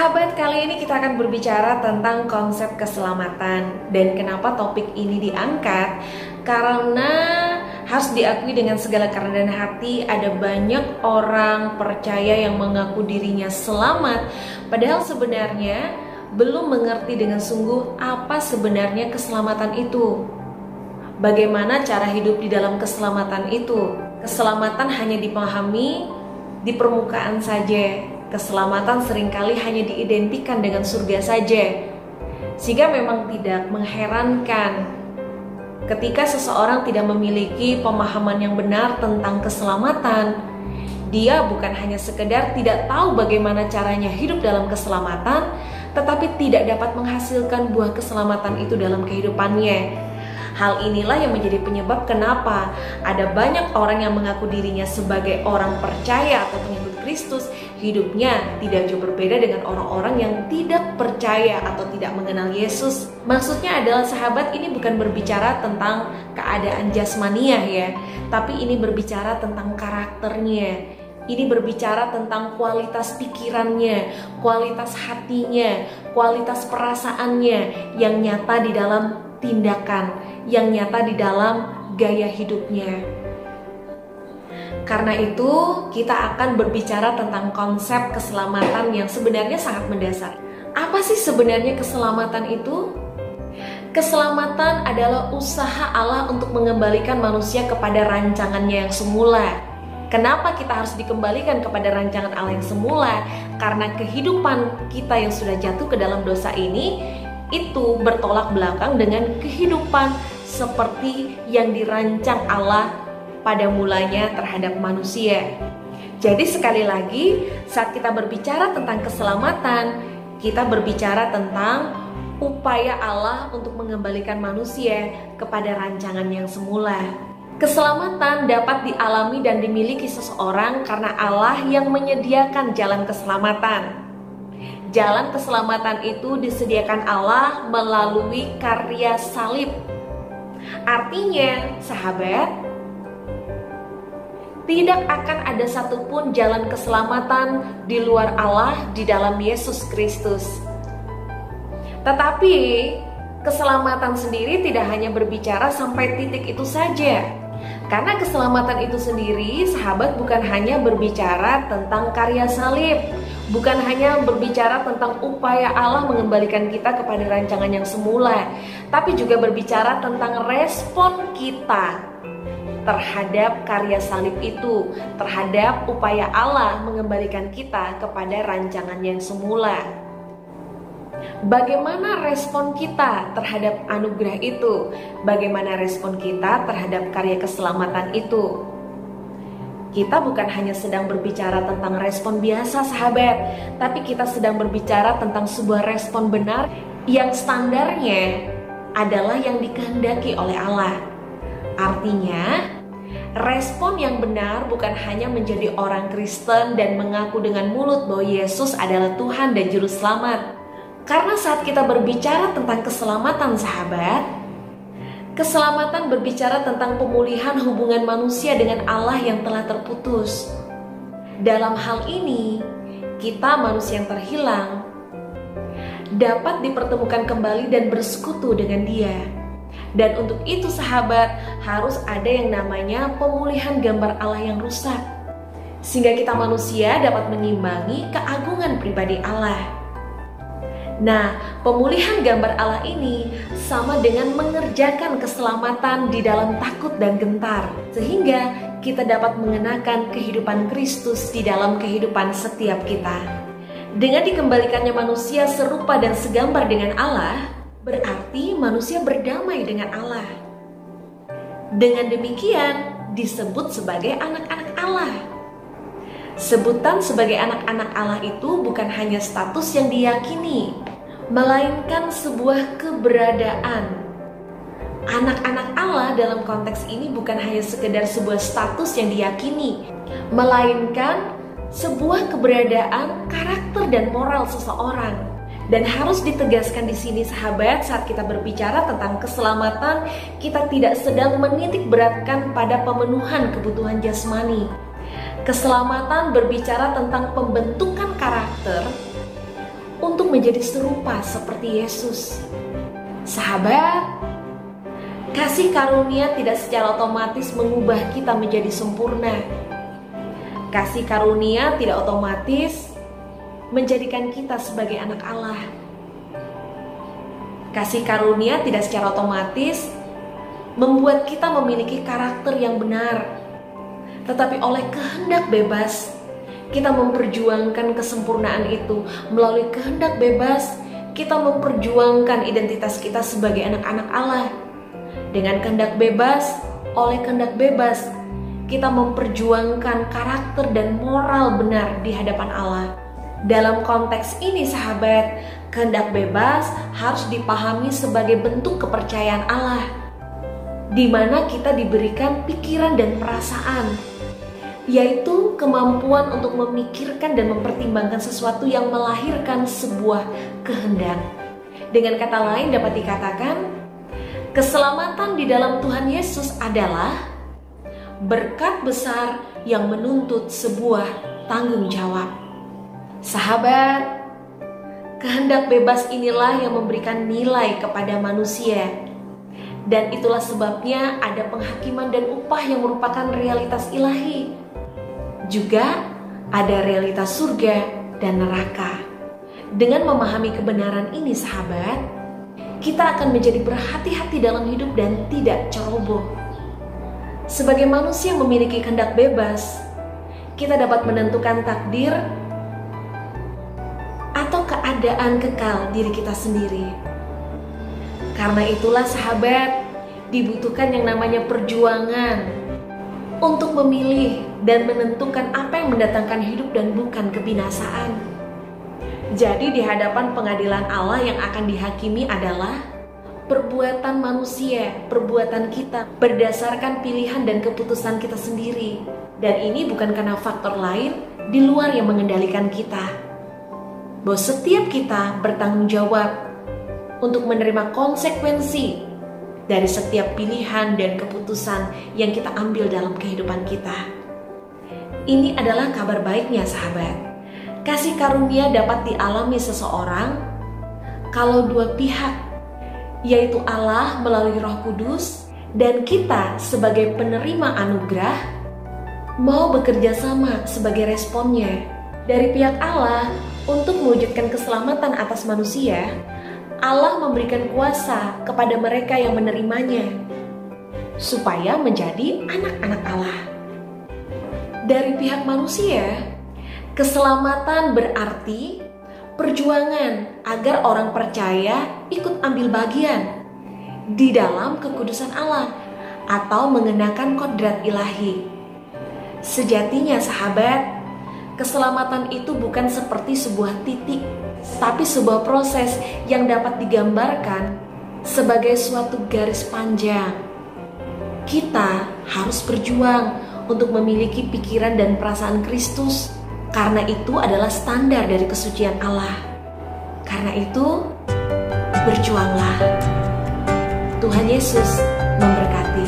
Sahabat, kali ini kita akan berbicara tentang konsep keselamatan. Dan kenapa topik ini diangkat? Karena harus diakui dengan segala kerendahan hati, ada banyak orang percaya yang mengaku dirinya selamat, padahal sebenarnya belum mengerti dengan sungguh apa sebenarnya keselamatan itu. Bagaimana cara hidup di dalam keselamatan itu? Keselamatan hanya dipahami di permukaan saja. Keselamatan seringkali hanya diidentikan dengan surga saja. Sehingga memang tidak mengherankan ketika seseorang tidak memiliki pemahaman yang benar tentang keselamatan. Dia bukan hanya sekedar tidak tahu bagaimana caranya hidup dalam keselamatan, tetapi tidak dapat menghasilkan buah keselamatan itu dalam kehidupannya. Hal inilah yang menjadi penyebab kenapa ada banyak orang yang mengaku dirinya sebagai orang percaya atau pengikut Kristus, hidupnya tidak jauh berbeda dengan orang-orang yang tidak percaya atau tidak mengenal Yesus. Maksudnya adalah sahabat, ini bukan berbicara tentang keadaan jasmaniah ya, tapi ini berbicara tentang karakternya. Ini berbicara tentang kualitas pikirannya, kualitas hatinya, kualitas perasaannya yang nyata di dalam tindakan, yang nyata di dalam gaya hidupnya. Karena itu kita akan berbicara tentang konsep keselamatan yang sebenarnya sangat mendasar. Apa sih sebenarnya keselamatan itu? Keselamatan adalah usaha Allah untuk mengembalikan manusia kepada rancangannya yang semula. Kenapa kita harus dikembalikan kepada rancangan Allah yang semula? Karena kehidupan kita yang sudah jatuh ke dalam dosa ini itu bertolak belakang dengan kehidupan seperti yang dirancang Allah pada mulanya terhadap manusia. Jadi sekali lagi, saat kita berbicara tentang keselamatan, kita berbicara tentang upaya Allah untuk mengembalikan manusia kepada rancangan yang semula. Keselamatan dapat dialami dan dimiliki seseorang karena Allah yang menyediakan jalan keselamatan. Jalan keselamatan itu disediakan Allah melalui karya salib. Artinya, sahabat, tidak akan ada satupun jalan keselamatan di luar Allah di dalam Yesus Kristus. Tetapi, keselamatan sendiri tidak hanya berbicara sampai titik itu saja. Karena keselamatan itu sendiri, sahabat, bukan hanya berbicara tentang karya salib, bukan hanya berbicara tentang upaya Allah mengembalikan kita kepada rancangan yang semula, tapi juga berbicara tentang respon kita terhadap karya salib itu, terhadap upaya Allah mengembalikan kita kepada rancangan yang semula. Bagaimana respon kita terhadap anugerah itu? Bagaimana respon kita terhadap karya keselamatan itu? Kita bukan hanya sedang berbicara tentang respon biasa, sahabat, tapi kita sedang berbicara tentang sebuah respon benar yang standarnya adalah yang dikehendaki oleh Allah. Artinya, respon yang benar bukan hanya menjadi orang Kristen dan mengaku dengan mulut bahwa Yesus adalah Tuhan dan Juru Selamat. Karena saat kita berbicara tentang keselamatan, sahabat, keselamatan berbicara tentang pemulihan hubungan manusia dengan Allah yang telah terputus. Dalam hal ini, kita manusia yang terhilang dapat dipertemukan kembali dan bersekutu dengan Dia. Dan untuk itu, sahabat, harus ada yang namanya pemulihan gambar Allah yang rusak, sehingga kita manusia dapat mengimbangi keagungan pribadi Allah. Nah, pemulihan gambar Allah ini sama dengan mengerjakan keselamatan di dalam takut dan gentar, sehingga kita dapat mengenakan kehidupan Kristus di dalam kehidupan setiap kita. Dengan dikembalikannya manusia serupa dan segambar dengan Allah, berarti manusia berdamai dengan Allah. Dengan demikian disebut sebagai anak-anak Allah. Sebutan sebagai anak-anak Allah itu bukan hanya status yang diyakini, melainkan sebuah keberadaan. Anak-anak Allah dalam konteks ini bukan hanya sekedar sebuah status yang diyakini, melainkan sebuah keberadaan karakter dan moral seseorang. Dan harus ditegaskan di sini, sahabat, saat kita berbicara tentang keselamatan, kita tidak sedang menitik beratkan pada pemenuhan kebutuhan jasmani. Keselamatan berbicara tentang pembentukan karakter untuk menjadi serupa seperti Yesus. Sahabat, kasih karunia tidak secara otomatis mengubah kita menjadi sempurna. Kasih karunia tidak otomatis menjadikan kita sebagai anak Allah. Kasih karunia tidak secara otomatis membuat kita memiliki karakter yang benar. Tetapi oleh kehendak bebas, kita memperjuangkan kesempurnaan itu. Melalui kehendak bebas, kita memperjuangkan identitas kita sebagai anak-anak Allah. Dengan kehendak bebas, oleh kehendak bebas, kita memperjuangkan karakter dan moral benar di hadapan Allah. Dalam konteks ini sahabat, kehendak bebas harus dipahami sebagai bentuk kepercayaan Allah, di mana kita diberikan pikiran dan perasaan, yaitu kemampuan untuk memikirkan dan mempertimbangkan sesuatu yang melahirkan sebuah kehendak. Dengan kata lain dapat dikatakan, keselamatan di dalam Tuhan Yesus adalah berkat besar yang menuntut sebuah tanggung jawab. Sahabat, kehendak bebas inilah yang memberikan nilai kepada manusia. Dan itulah sebabnya ada penghakiman dan upah yang merupakan realitas ilahi. Juga ada realitas surga dan neraka. Dengan memahami kebenaran ini sahabat, kita akan menjadi berhati-hati dalam hidup dan tidak ceroboh. Sebagai manusia yang memiliki kehendak bebas, kita dapat menentukan takdir atau keadaan kekal diri kita sendiri. Karena itulah sahabat, dibutuhkan yang namanya perjuangan untuk memilih dan menentukan apa yang mendatangkan hidup dan bukan kebinasaan. Jadi di hadapan pengadilan Allah yang akan dihakimi adalah perbuatan manusia, perbuatan kita berdasarkan pilihan dan keputusan kita sendiri. Dan ini bukan karena faktor lain di luar yang mengendalikan kita. Bahwa setiap kita bertanggung jawab untuk menerima konsekuensi dari setiap pilihan dan keputusan yang kita ambil dalam kehidupan kita. Ini adalah kabar baiknya sahabat. Kasih karunia dapat dialami seseorang kalau dua pihak, yaitu Allah melalui Roh Kudus dan kita sebagai penerima anugerah, mau bekerja sama sebagai responnya. Dari pihak Allah untuk mewujudkan keselamatan atas manusia, Allah memberikan kuasa kepada mereka yang menerimanya supaya menjadi anak-anak Allah. Dari pihak manusia, keselamatan berarti perjuangan agar orang percaya ikut ambil bagian di dalam kekudusan Allah atau mengenakan kodrat ilahi. Sejatinya sahabat, keselamatan itu bukan seperti sebuah titik, tapi sebuah proses yang dapat digambarkan sebagai suatu garis panjang. Kita harus berjuang untuk memiliki pikiran dan perasaan Kristus, karena itu adalah standar dari kesucian Allah. Karena itu, berjuanglah. Tuhan Yesus memberkati.